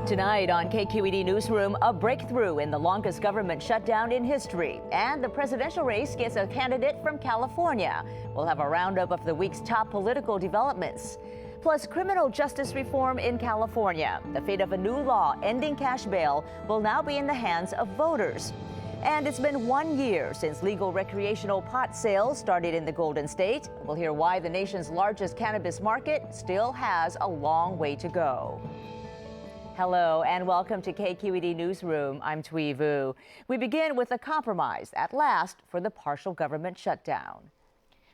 Tonight on KQED Newsroom, a breakthrough in the longest government shutdown in history. And the presidential race gets a candidate from California. We'll have a roundup of the week's top political developments. Plus, criminal justice reform in California. The fate of a new law ending cash bail will now be in the hands of voters. And it's been 1 year since legal recreational pot sales started in the Golden State. We'll hear why the nation's largest cannabis market still has a long way to go. Hello and welcome to KQED Newsroom. I'm Thuy Vu. We begin with a compromise at last for the partial government shutdown.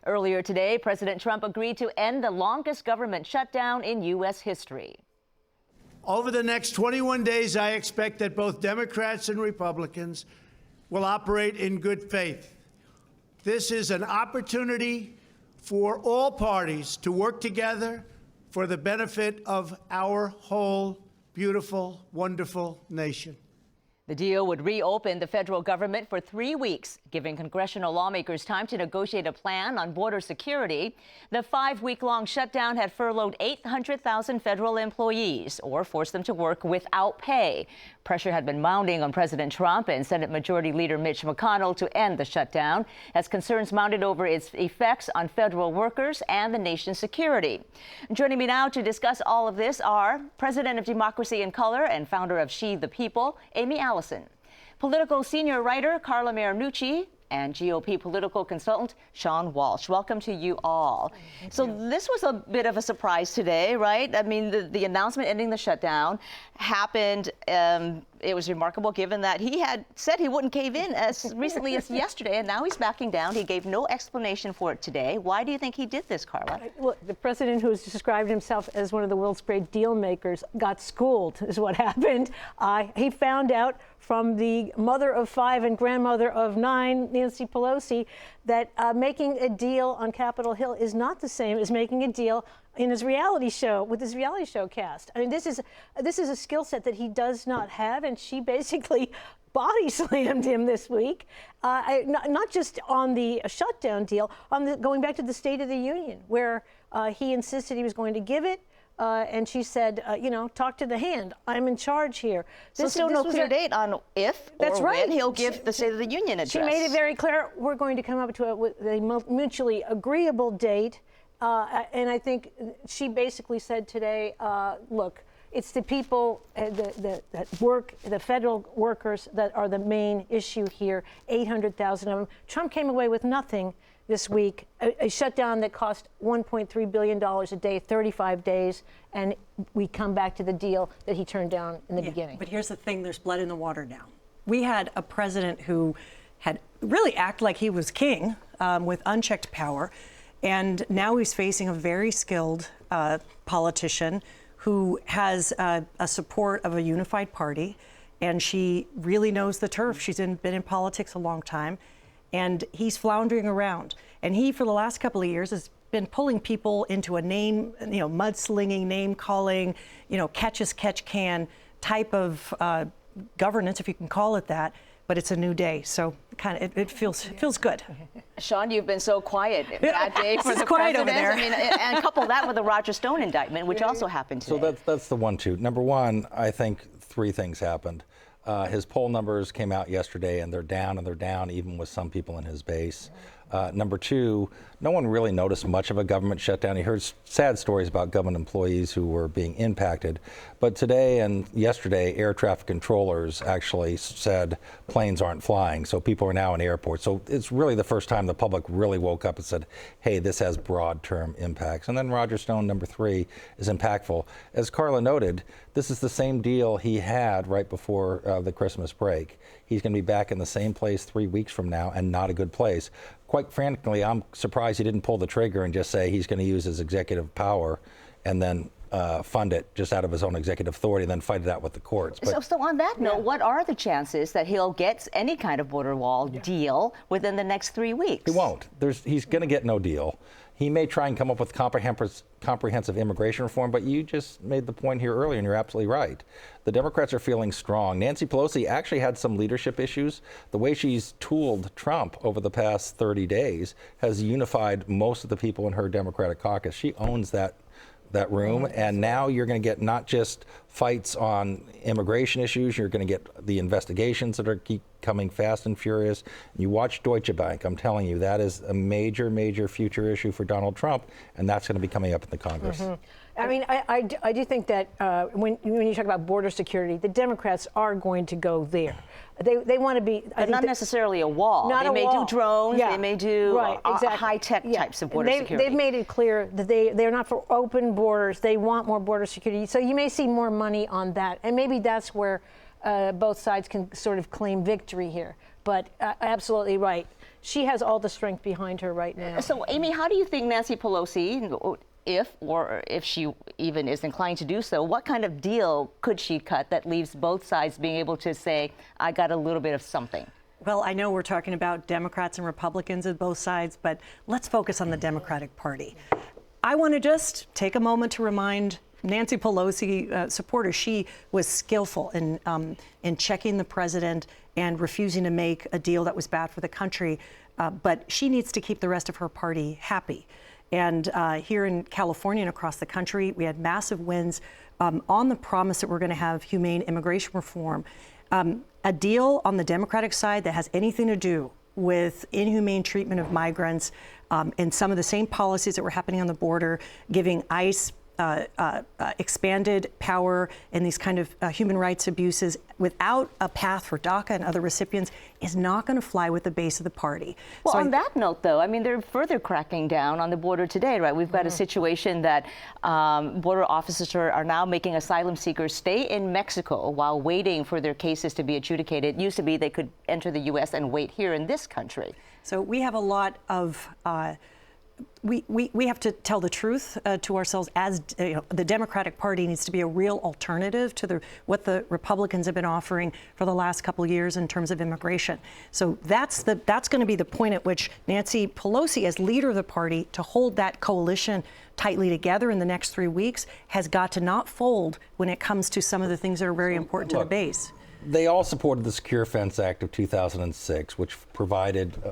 Earlier today, President Trump agreed to end the longest government shutdown in U.S. history. Over the next 21 days, I expect that both Democrats and Republicans will operate in good faith. This is an opportunity for all parties to work together for the benefit of our whole beautiful, wonderful nation. The deal would reopen the federal government for 3 weeks, giving congressional lawmakers time to negotiate a plan on border security. The 5-week-long shutdown had furloughed 800,000 federal employees or forced them to work without pay. Pressure had been mounting on President Trump and Senate Majority Leader Mitch McConnell to end the shutdown as concerns mounted over its effects on federal workers and the nation's security. Joining me now to discuss all of this are President of Democracy in Color and founder of She the People, Amy Allison, political senior writer Carla Marinucci, and GOP political consultant Sean Walsh. Welcome to you all. So this was a bit of a surprise today, right? I mean, the announcement ending the shutdown happened. It was remarkable given that he had said he wouldn't cave in as recently as yesterday, and now he's backing down. He gave no explanation for it today. Why do you think he did this, Carla? Well, the president, who has described himself as one of the world's great deal makers, got schooled, is what happened. He found out from the mother of 5 and grandmother of 9, Nancy Pelosi, that making a deal on Capitol Hill is not the same as making a deal in his reality show, with his reality show cast. I mean, this is a skill set that he does not have, and she basically body slammed him this week, not just on the shutdown deal, going back to the State of the Union, where he insisted he was going to give it. And she said, talk to the hand. I'm in charge here. So still no clear date on if or when he'll give the State of the Union address. She made it very clear, we're going to come up to a mutually agreeable date. And I think she basically said today, look, it's the people that work, the federal workers that are the main issue here, 800,000 of them. Trump came away with nothing this week, a shutdown that cost $1.3 billion a day, 35 days, and we come back to the deal that he turned down in the beginning. But here's the thing, there's blood in the water now. We had a president who had really acted like he was king with unchecked power, and now he's facing a very skilled politician who has a support of a unified party, and she really knows the turf. She's been in politics a long time. And he's floundering around. And he, for the last couple of years, has been pulling people into a name, mudslinging, name calling, catch as catch can type of governance, if you can call it that. But it's a new day, so it feels good. Sean, you've been so quiet that day for the quiet president. over there. I mean, and couple that with the Roger Stone indictment, which also happened today. So that's the 1-2. Number one, I think 3 things happened. His poll numbers came out yesterday, and they're down even with some people in his base. Number 2, no one really noticed much of a government shutdown. You heard sad stories about government employees who were being impacted. But today and yesterday, air traffic controllers actually said planes aren't flying. So people are now in airports. So it's really the first time the public really woke up and said, hey, this has broad-term impacts. And then Roger Stone, number 3, is impactful. As Carla noted, this is the same deal he had right before the Christmas break. He's going to be back in the same place 3 weeks from now, and not a good place. Quite frankly, I'm surprised he didn't pull the trigger and just say he's going to use his executive power and then fund it just out of his own executive authority and then fight it out with the courts. But so on that note, what are the chances that he'll get any kind of border wall deal within the next 3 weeks? He won't. He's going to get no deal. He may try and come up with comprehensive immigration reform, but you just made the point here earlier, and you're absolutely right. The Democrats are feeling strong. Nancy Pelosi actually had some leadership issues. The way she's tooled Trump over the past 30 days has unified most of the people in her Democratic caucus. She owns that room, and now you're going to get not just fights on immigration issues. You're going to get the investigations that are keep coming fast and furious. You watch Deutsche Bank. I'm telling you, that is a major, major future issue for Donald Trump, and that's going to be coming up in the Congress. I mean, I do think that when you talk about border security, the Democrats are going to go there. They want to be, but not necessarily a wall. Not they a may wall. do drones. Yeah. They may do right, exactly. high-tech types of border security. They've made it clear that they're not for open borders. They want more border security. So you may see more money on that, and maybe that's where both sides can sort of claim victory here. But absolutely right. She has all the strength behind her right now. So, Amy, how do you think Nancy Pelosi, if she even is inclined to do so, what kind of deal could she cut that leaves both sides being able to say, I got a little bit of something? Well, I know we're talking about Democrats and Republicans at both sides, but let's focus on the Democratic Party. I want to just take a moment to remind Nancy Pelosi supporters, she was skillful in checking the president and refusing to make a deal that was bad for the country. But she needs to keep the rest of her party happy. And here in California and across the country, we had massive wins on the promise that we're going to have humane immigration reform. A deal on the Democratic side that has anything to do with inhumane treatment of migrants and some of the same policies that were happening on the border, giving ICE expanded power in these kind of human rights abuses without a path for DACA and other recipients is not going to fly with the base of the party. Well, on that note, though, I mean, they're further cracking down on the border today, right? We've got a situation that border officers are now making asylum seekers stay in Mexico while waiting for their cases to be adjudicated. It used to be they could enter the U.S. and wait here in this country. So we have a lot of we have to tell the truth to ourselves as the Democratic Party needs to be a real alternative to what the Republicans have been offering for the last couple of years in terms of immigration. So that's going to be the point at which Nancy Pelosi, as leader of the party, to hold that coalition tightly together in the next 3 weeks, has got to not fold when it comes to some of the things that are very important to the base. They all supported the Secure Fence Act of 2006, which provided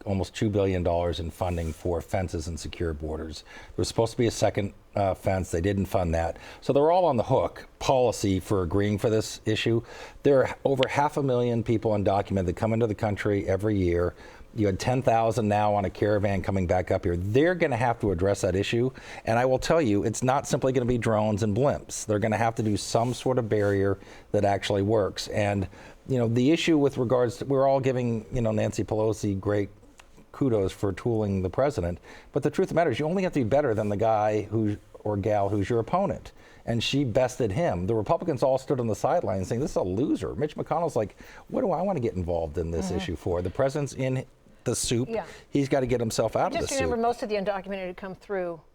almost $2 billion in funding for fences and secure borders. There was supposed to be a second fence. They didn't fund that. So they're all on the hook policy for agreeing for this issue. There are over 500,000 people undocumented that come into the country every year. You had 10,000 now on a caravan coming back up here. They're going to have to address that issue. And I will tell you, it's not simply going to be drones and blimps. They're going to have to do some sort of barrier that actually works. And, the issue with regards to, we're all giving, Nancy Pelosi great kudos for tooling the president. But the truth of the matter is you only have to be better than the guy or gal who's your opponent. And she bested him. The Republicans all stood on the sidelines saying, this is a loser. Mitch McConnell's like, what do I want to get involved in this issue for? The president's in the soup. Yeah. He's got to get himself out of the soup. Just remember, most of the undocumented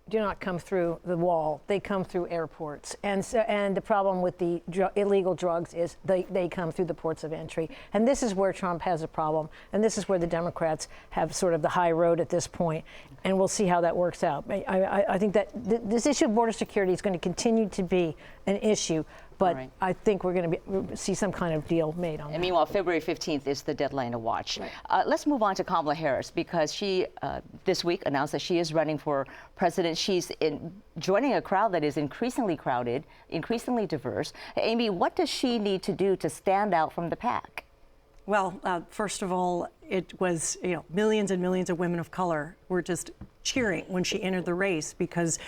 do not come through the wall. They come through airports. And the problem with the illegal drugs is they come through the ports of entry. And this is where Trump has a problem. And this is where the Democrats have sort of the high road at this point. And we'll see how that works out. I think that this issue of border security is going to continue to be an issue. But right. I think we're going to see some kind of deal made on that. And meanwhile, February 15th is the deadline to watch. Right. Let's move on to Kamala Harris, because she this week announced that she is running for president. She's joining a crowd that is increasingly crowded, increasingly diverse. Amy, what does she need to do to stand out from the pack? Well, first of all, it was, millions and millions of women of color were just cheering when she entered the race, because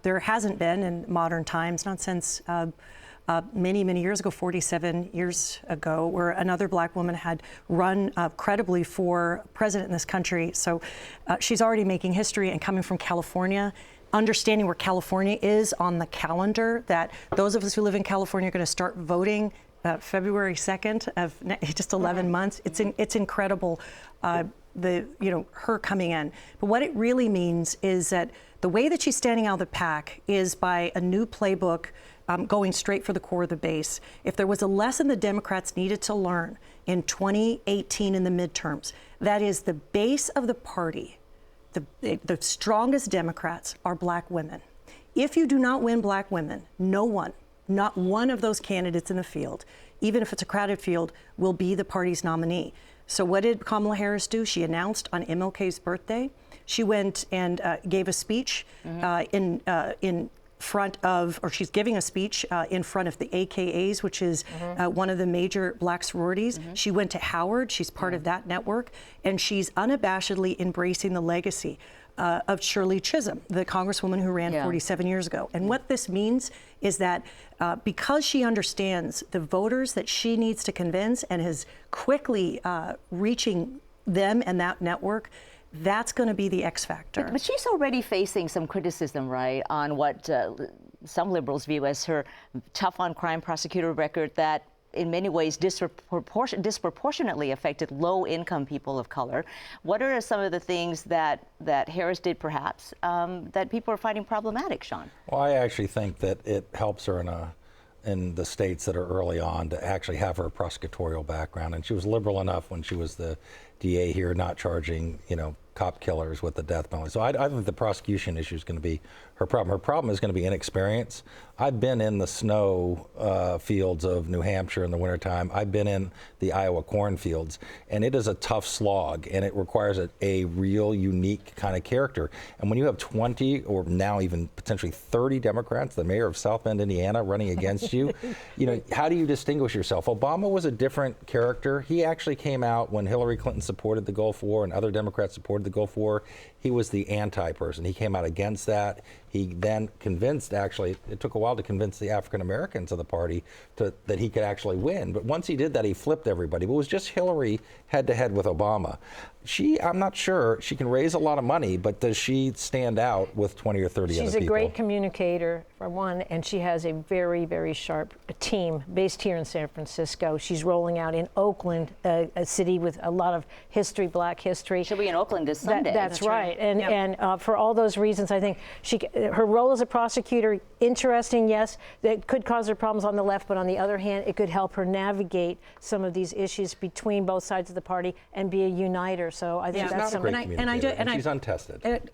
there hasn't been in modern times, not since many, many years ago, 47 years ago, where another black woman had run credibly for president in this country. So she's already making history, and coming from California, understanding where California is on the calendar, that those of us who live in California are going to start voting February 2nd of just 11 months. It's incredible, her coming in. But what it really means is that the way that she's standing out of the pack is by a new playbook, going straight for the core of the base. If there was a lesson the Democrats needed to learn in 2018 in the midterms, that is the base of the party, the strongest Democrats are black women. If you do not win black women, no one, not one of those candidates in the field, even if it's a crowded field, will be the party's nominee. So what did Kamala Harris do? She announced on MLK's birthday, she went and gave a speech in front of, or she's giving a speech in front of the AKAs, which is one of the major black sororities. She went to Howard. She's part of that network, and she's unabashedly embracing the legacy of Shirley Chisholm, the congresswoman who ran 47 years ago. And what this means is that because she understands the voters that she needs to convince and is quickly reaching them and that network, that's going to be the X factor. But she's already facing some criticism, right, on what some liberals view as her tough on crime prosecutor record that in many ways disproportionately affected low-income people of color. What are some of the things that Harris did, perhaps, that people are finding problematic, Sean? Well, I actually think that it helps her in the states that are early on to actually have her prosecutorial background. And she was liberal enough when she was the DA here, not charging, cop killers with the death penalty. So I think the prosecution issue is going to be her problem. Her problem is going to be inexperience. I've been in the snow fields of New Hampshire in the wintertime. I've been in the Iowa cornfields, and it is a tough slog, and it requires a real unique kind of character. And when you have 20 or now even potentially 30 Democrats, the mayor of South Bend, Indiana, running against you, how do you distinguish yourself? Obama was a different character. He actually came out when Hillary Clinton supported the Gulf War and other Democrats supported the Gulf War. He was the anti-person. He came out against that. He then convinced, actually, it took a while to convince the African Americans of the party that he could actually win. But once he did that, he flipped everybody. But it was just Hillary head-to-head with Obama. I'm not sure, she can raise a lot of money, but does she stand out with 20 or 30 other people? She's a great communicator, for one, and she has a very, very sharp team based here in San Francisco. She's rolling out in Oakland, a city with a lot of history, black history. She'll be in Oakland this Sunday. That's right. And for all those reasons, I think her role as a prosecutor, interesting, yes, that could cause her problems on the left, but on the other hand, it could help her navigate some of these issues between both sides of the party and be a uniter. So I think that's something. And she's untested.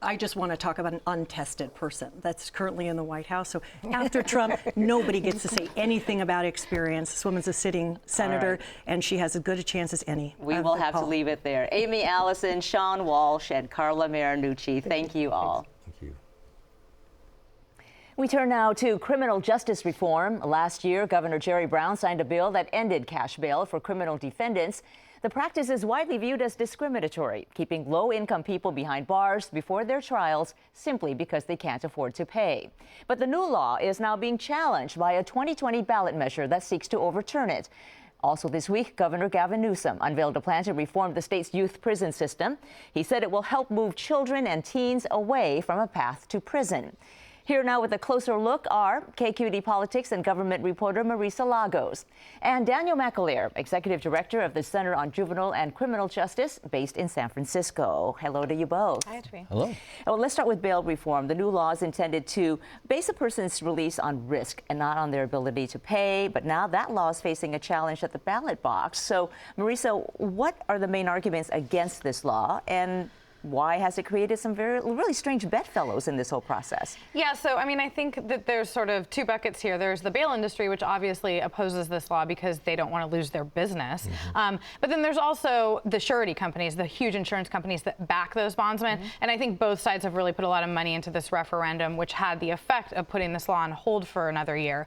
I just want to talk about an untested person that's currently in the White House. So after Trump, nobody gets to say anything about experience. This woman's a sitting senator, and she has as good a chance as any. We will have to leave it there. Amy Allison, Sean Walsh, and Carla Marinucci, thank you all. Thank you. We turn now to criminal justice reform. Last year, Governor Jerry Brown signed a bill that ended cash bail for criminal defendants. The practice is widely viewed as discriminatory, keeping low-income people behind bars before their trials simply because they can't afford to pay. But the new law is now being challenged by a 2020 ballot measure that seeks to overturn it. Also this week, Governor Gavin Newsom unveiled a plan to reform the state's youth prison system. He said it will help move children and teens away from a path to prison. Here now with a closer look are KQED politics and government reporter Marisa Lagos and Daniel McAleer, Executive Director of the Center on Juvenile and Criminal Justice based in San Francisco. Hello to you both. Hi, Tree. Hello. Well, let's start with bail reform. The new law is intended to base a person's release on risk and not on their ability to pay. But now that law is facing a challenge at the ballot box. So, Marisa, what are the main arguments against this law, and why has it created some really strange bedfellows in this whole process? Yeah, so I mean, I think that there's sort of two buckets here. There's the bail industry, which obviously opposes this law because they don't want to lose their business. But then there's also the surety companies, the huge insurance companies that back those bondsmen. And I think both sides have really put a lot of money into this referendum, which had the effect of putting this law on hold for another year.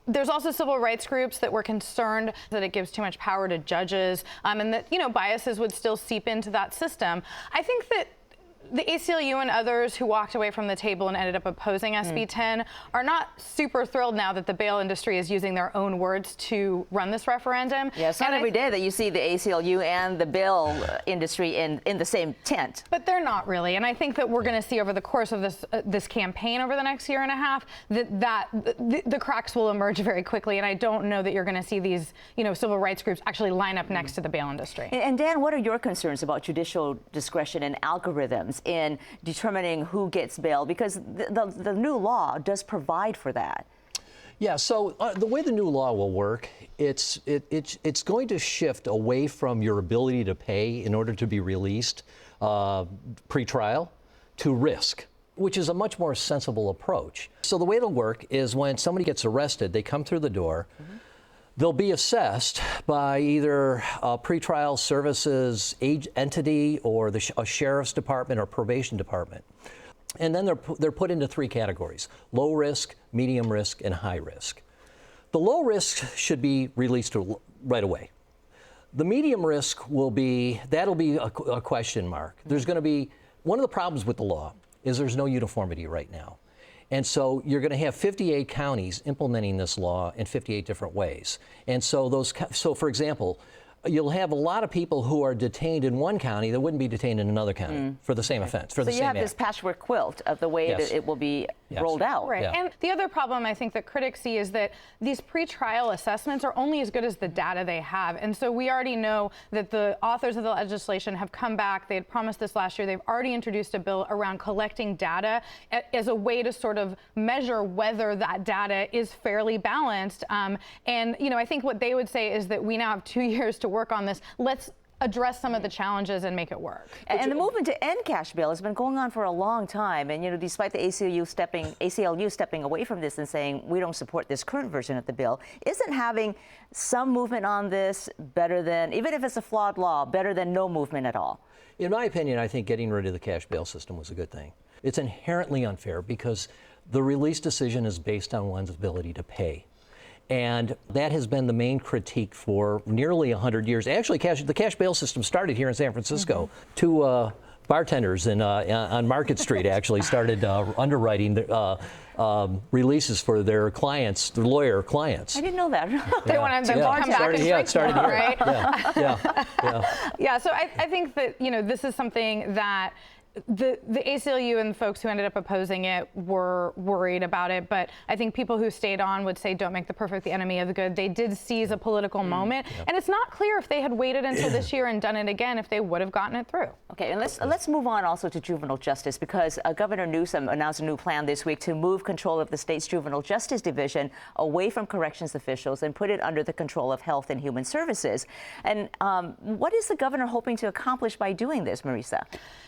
There's also civil rights groups that were concerned that it gives too much power to judges, and that, biases would still seep into that system. I think that the ACLU and others who walked away from the table and ended up opposing SB 10 are not super thrilled now that the bail industry is using their own words to run this referendum. Yeah, it's not every day that you see the ACLU and the bail industry in the same tent. But they're not really, and I think that we're going to see over the course of this campaign over the next year and a half that the cracks will emerge very quickly, and I don't know that you're going to see these civil rights groups actually line up next to the bail industry. And Dan, what are your concerns about judicial discretion and algorithms in determining who gets bail? Because the new law does provide for that. Yeah, so the way the new law will work, it's going to shift away from your ability to pay in order to be released pre-trial to risk, which is a much more sensible approach. So the way it'll work is when somebody gets arrested, they come through the door, they'll be assessed by either a pretrial services entity or a sheriff's department or probation department. And then they're put into 3 categories: low risk, medium risk, and high risk. The low risk should be released right away. The medium risk that'll be a question mark. There's going to be, one of the problems with the law is there's no uniformity right now. And so you're going to have 58 counties implementing this law in 58 different ways. And so for example, you'll have a lot of people who are detained in one county that wouldn't be detained in another county for the same offense, for the same act. So you have this patchwork quilt of the way that it will be rolled out. Right. Yeah. And the other problem I think that critics see is that these pretrial assessments are only as good as the data they have. And so we already know that the authors of the legislation have come back. They had promised this last year. They've already introduced a bill around collecting data as a way to sort of measure whether that data is fairly balanced. And, you know, I think what they would say is that we now have 2 years to work on this. Let's address some of the challenges and make it work. And the movement to end cash bail has been going on for a long time. And, you know, despite the ACLU stepping away from this and saying we don't support this current version of the bill, isn't having some movement on this better than, even if it's a flawed law, better than no movement at all? In my opinion, I think getting rid of the cash bail system was a good thing. It's inherently unfair because the release decision is based on one's ability to pay. And that has been the main critique for nearly 100 years. Actually, the cash bail system started here in San Francisco. 2 bartenders on Market Street actually started underwriting releases for their clients, their lawyer clients. I didn't know that. They want them to come back and it started here. right? Yeah. Yeah, so I think that, you know, this is something that the ACLU and the folks who ended up opposing it were worried about it, but I think people who stayed on would say don't make the perfect the enemy of the good. They did seize a political moment, and it's not clear if they had waited until this year and done it again if they would have gotten it through. Okay, and let's move on also to juvenile justice, because Governor Newsom announced a new plan this week to move control of the state's juvenile justice division away from corrections officials and put it under the control of Health and Human Services. And what is the governor hoping to accomplish by doing this, Marisa?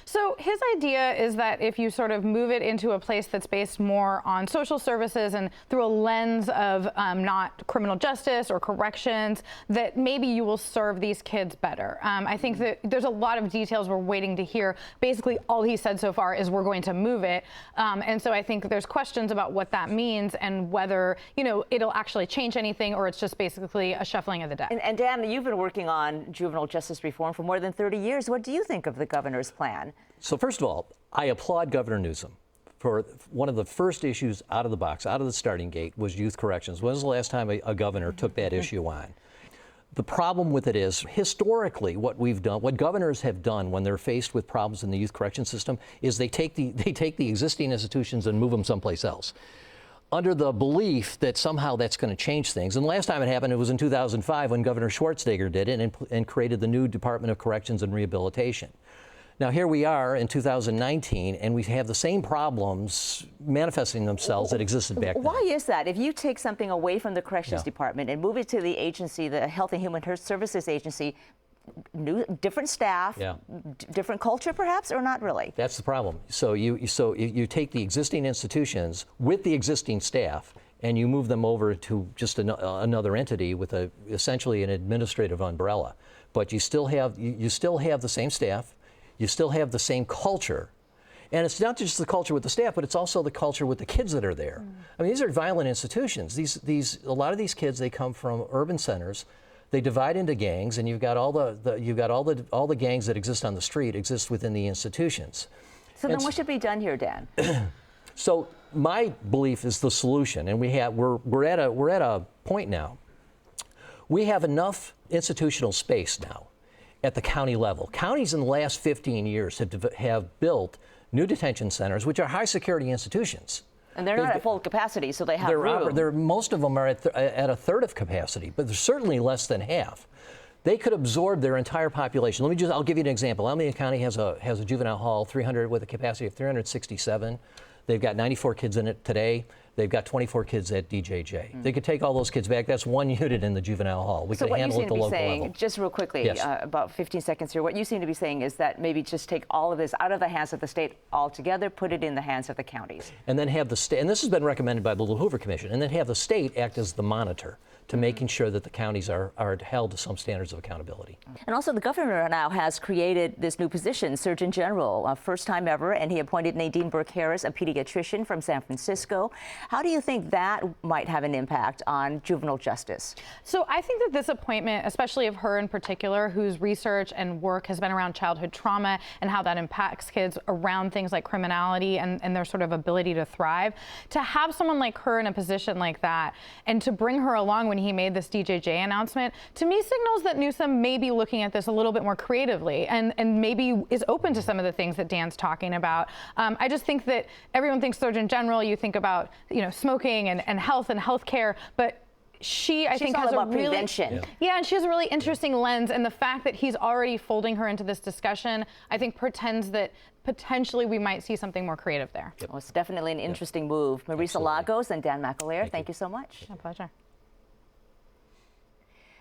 So his idea is that if you sort of move it into a place that's based more on social services and through a lens of not criminal justice or corrections, that maybe you will serve these kids better. I think that there's a lot of details we're waiting to hear. Basically, all he said so far is we're going to move it. And so I think there's questions about what that means and whether, you know, it'll actually change anything or it's just basically a shuffling of the deck. And Dan, you've been working on juvenile justice reform for more than 30 years. What do you think of the governor's plan? So first of all, I applaud Governor Newsom for one of the first issues out of the box, out of the starting gate, was youth corrections. When was the last time a governor took that issue on? The problem with it is, historically, what we've done, what governors have done when they're faced with problems in the youth correction system, is they take the existing institutions and move them someplace else, under the belief that somehow that's going to change things. And the last time it happened, it was in 2005 when Governor Schwarzenegger did it and created the new Department of Corrections and Rehabilitation. Now, here we are in 2019, and we have the same problems manifesting themselves that existed back then. Why is that? If you take something away from the Corrections Department and move it to the agency, the Health and Human Services Agency, different staff, different culture perhaps, or not really? That's the problem. So you take the existing institutions with the existing staff and you move them over to just another entity with essentially an administrative umbrella. But you still have the same staff. You still have the same culture. And it's not just the culture with the staff, but it's also the culture with the kids that are there. I mean, these are violent institutions. A lot of these kids, they come from urban centers. They divide into gangs, and you've got all the gangs that exist on the street exist within the institutions. So then what should be done here, Dan? So my belief is the solution, and we're at a point now. We have enough institutional space now at the county level. Counties in the last 15 years have built new detention centers, which are high security institutions. And they're not at full capacity, so they have room. Most of them are at a third of capacity, but they're certainly less than half. They could absorb their entire population. I'll give you an example. Alameda County has a juvenile hall, 300 with a capacity of 367. They've got 94 kids in it today. They've got 24 kids at DJJ. They could take all those kids back. That's one unit in the juvenile hall. We could handle it at the local level. Just real quickly, Yes. About 15 seconds here, what you seem to be saying is that maybe just take all of this out of the hands of the state altogether, put it in the hands of the counties. And then have the state, and this has been recommended by the Little Hoover Commission, and then have the state act as the monitor to making sure that the counties are held to some standards of accountability. And also the governor now has created this new position, Surgeon General, first time ever, and he appointed Nadine Burke-Harris, a pediatrician from San Francisco. How do you think that might have an impact on juvenile justice? So I think that this appointment, especially of her in particular, whose research and work has been around childhood trauma and how that impacts kids around things like criminality and their sort of ability to thrive, to have someone like her in a position like that and to bring her along when he made this DJJ announcement, to me signals that Newsom may be looking at this a little bit more creatively and maybe is open to some of the things that Dan's talking about. I just think that everyone thinks Surgeon General, you think about, smoking and health and health care, but I think has a really prevention. Yeah, and she has a really interesting lens, and the fact that he's already folding her into this discussion, I think portends that potentially we might see something more creative there. Well, it's definitely an interesting move. Marisa Lagos and Dan McAleer, thank you so much. My pleasure.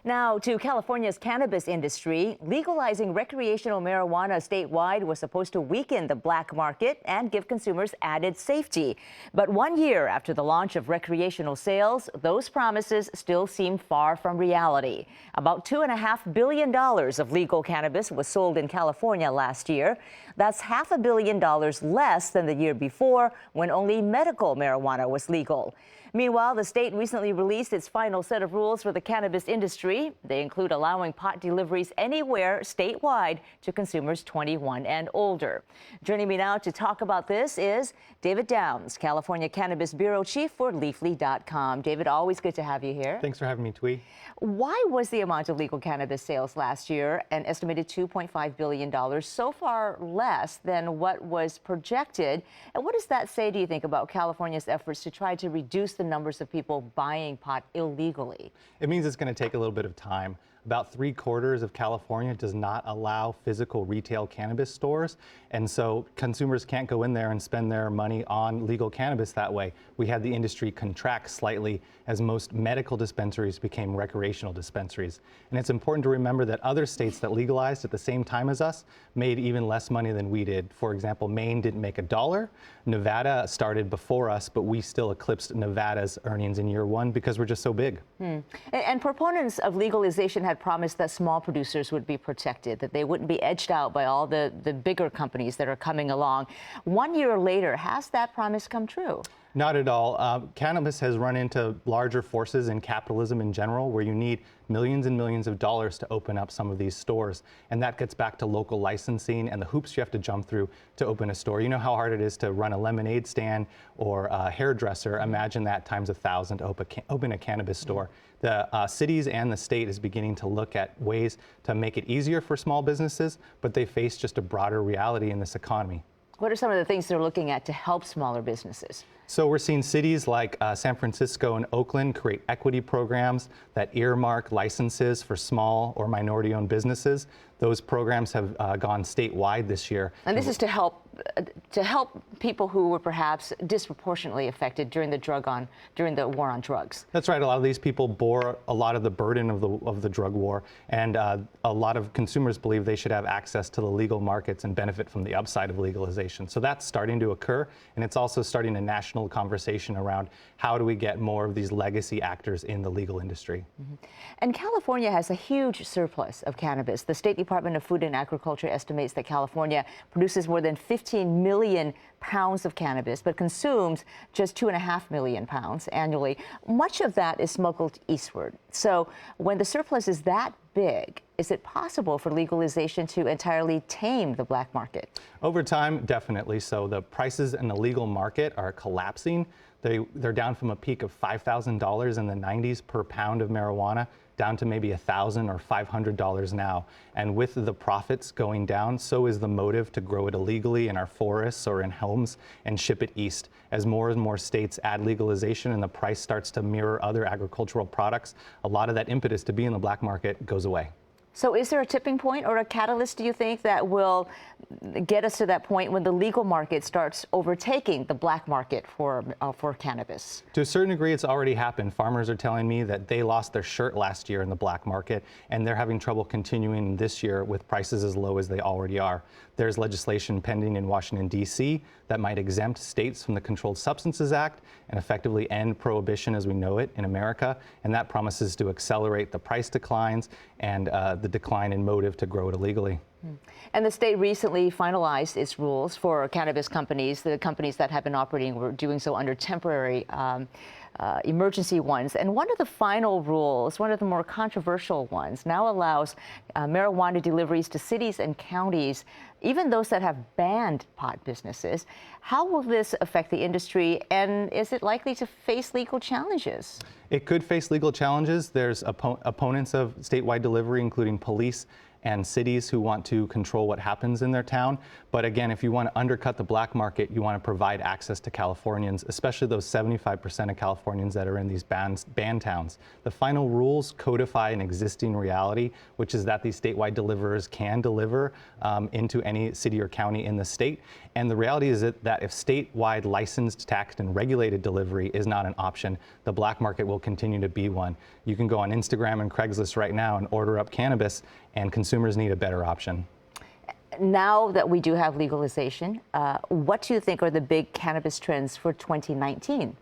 Now to California's cannabis industry. Legalizing recreational marijuana statewide was supposed to weaken the black market and give consumers added safety. But 1 year after the launch of recreational sales, those promises still seem far from reality. About $2.5 billion of legal cannabis was sold in California last year. That's $500 million less than the year before, when only medical marijuana was legal. Meanwhile, the state recently released its final set of rules for the cannabis industry. They include allowing pot deliveries anywhere statewide to consumers 21 and older. Joining me now to talk about this is David Downs, California Cannabis Bureau Chief for Leafly.com. David, always good to have you here. Thanks for having me, Twee. Why was the amount of legal cannabis sales last year an estimated $2.5 billion, so far less than what was projected? And what does that say, do you think, about California's efforts to try to reduce the numbers of people buying pot illegally? It means it's going to take a little bit of time. About 3/4 of California does not allow physical retail cannabis stores, and so consumers can't go in there and spend their money on legal cannabis that way. We had the industry contract slightly as most medical dispensaries became recreational dispensaries. And it's important to remember that other states that legalized at the same time as us made even less money than we did. For example, Maine didn't make $1. Nevada started before us, but we still eclipsed Nevada's earnings in year one because we're just so big. And proponents of legalization had promised that small producers would be protected, that they wouldn't be edged out by all the bigger companies that are coming along. 1 year later, has that promise come true? Not at all. Cannabis has run into larger forces in capitalism in general, where you need millions and millions of dollars to open up some of these stores. And that gets back to local licensing and the hoops you have to jump through to open a store. You know how hard it is to run a lemonade stand or a hairdresser. Imagine that times 1,000 to open a cannabis store. The cities and the state is beginning to look at ways to make it easier for small businesses, but they face just a broader reality in this economy. What are some of the things they're looking at to help smaller businesses? So we're seeing cities like San Francisco and Oakland create equity programs that earmark licenses for small or minority-owned businesses.Ose programs have gone statewide this year. And this is to help people who were perhaps disproportionately affected during the war on drugs. That's right. A lot of these people bore a lot of the burden of the drug war, and a lot of consumers believe they should have access to the legal markets and benefit from the upside of legalization. So that's starting to occur, and it's also starting a national conversation around how do we get more of these legacy actors in the legal industry. And California has a huge surplus of cannabis. The State Department of Food and Agriculture estimates that California produces more than 15 million pounds of cannabis, but consumes just 2.5 million pounds annually. Much of that is smuggled eastward. So when the surplus is that big, is it possible for legalization to entirely tame the black market? Over time, definitely. So the prices in the legal market are collapsing. They're down from a peak of $5,000 in the 90s per pound of marijuana down to maybe $1,000 or $500 now. And with the profits going down, so is the motive to grow it illegally in our forests or in homes and ship it east. As more and more states add legalization and the price starts to mirror other agricultural products, a lot of that impetus to be in the black market goes away. So is there a tipping point or a catalyst, do you think, that will get us to that point when the legal market starts overtaking the black market for cannabis? To a certain degree, it's already happened. Farmers are telling me that they lost their shirt last year in the black market, and they're having trouble continuing this year with prices as low as they already are. There's legislation pending in Washington, D.C. that might exempt states from the Controlled Substances Act and effectively end prohibition as we know it in America, and that promises to accelerate the price declines and the decline in motive to grow it illegally. And the state recently finalized its rules for cannabis companies. The companies that have been operating were doing so under temporary emergency ones. And one of the final rules, one of the more controversial ones, now allows marijuana deliveries to cities and counties, even those that have banned pot businesses. How will this affect the industry, and is it likely to face legal challenges? It could face legal challenges. There's opponents of statewide delivery, including police and cities who want to control what happens in their town. But again, if you want to undercut the black market, you want to provide access to Californians, especially those 75% of Californians that are in these ban towns. The final rules codify an existing reality, which is that these statewide deliverers can deliver into any city or county in the state. And the reality is that if statewide licensed, taxed, and regulated delivery is not an option, the black market will continue to be one. You can go on Instagram and Craigslist right now and order up cannabis, and consumers need a better option. Now that we do have legalization, what do you think are the big cannabis trends for 2019?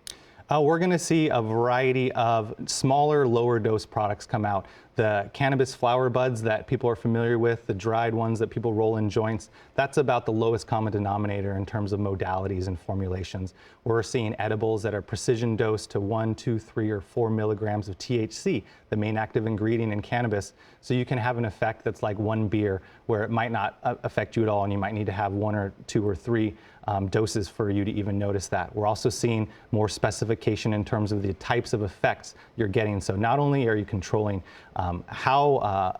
We're going to see a variety of smaller, lower dose products come out. The cannabis flower buds that people are familiar with, the dried ones that people roll in joints, that's about the lowest common denominator in terms of modalities and formulations. We're seeing edibles that are precision dosed to 1, 2, 3, or 4 milligrams of THC, the main active ingredient in cannabis. So you can have an effect that's like one beer, where it might not affect you at all, and you might need to have 1 or 2 or 3 doses for you to even notice that. We're also seeing more specification in terms of the types of effects you're getting. So not only are you controlling how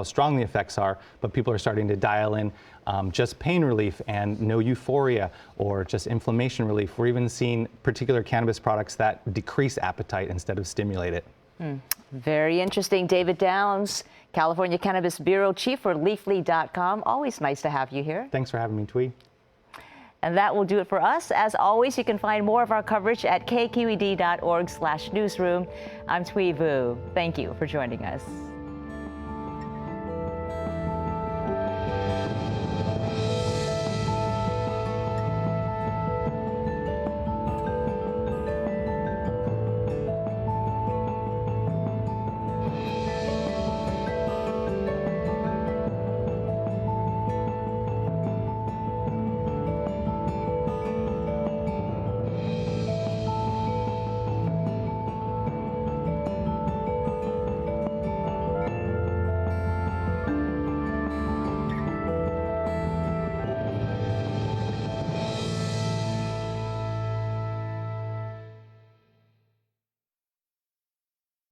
strong the effects are, but people are starting to dial in just pain relief and no euphoria, or just inflammation relief. We're even seeing particular cannabis products that decrease appetite instead of stimulate it. Very interesting. David Downs, California Cannabis Bureau Chief for Leafly.com. Always nice to have you here. Thanks for having me, Twee. And that will do it for us. As always, you can find more of our coverage at kqed.org/newsroom. I'm Twee Vu. Thank you for joining us.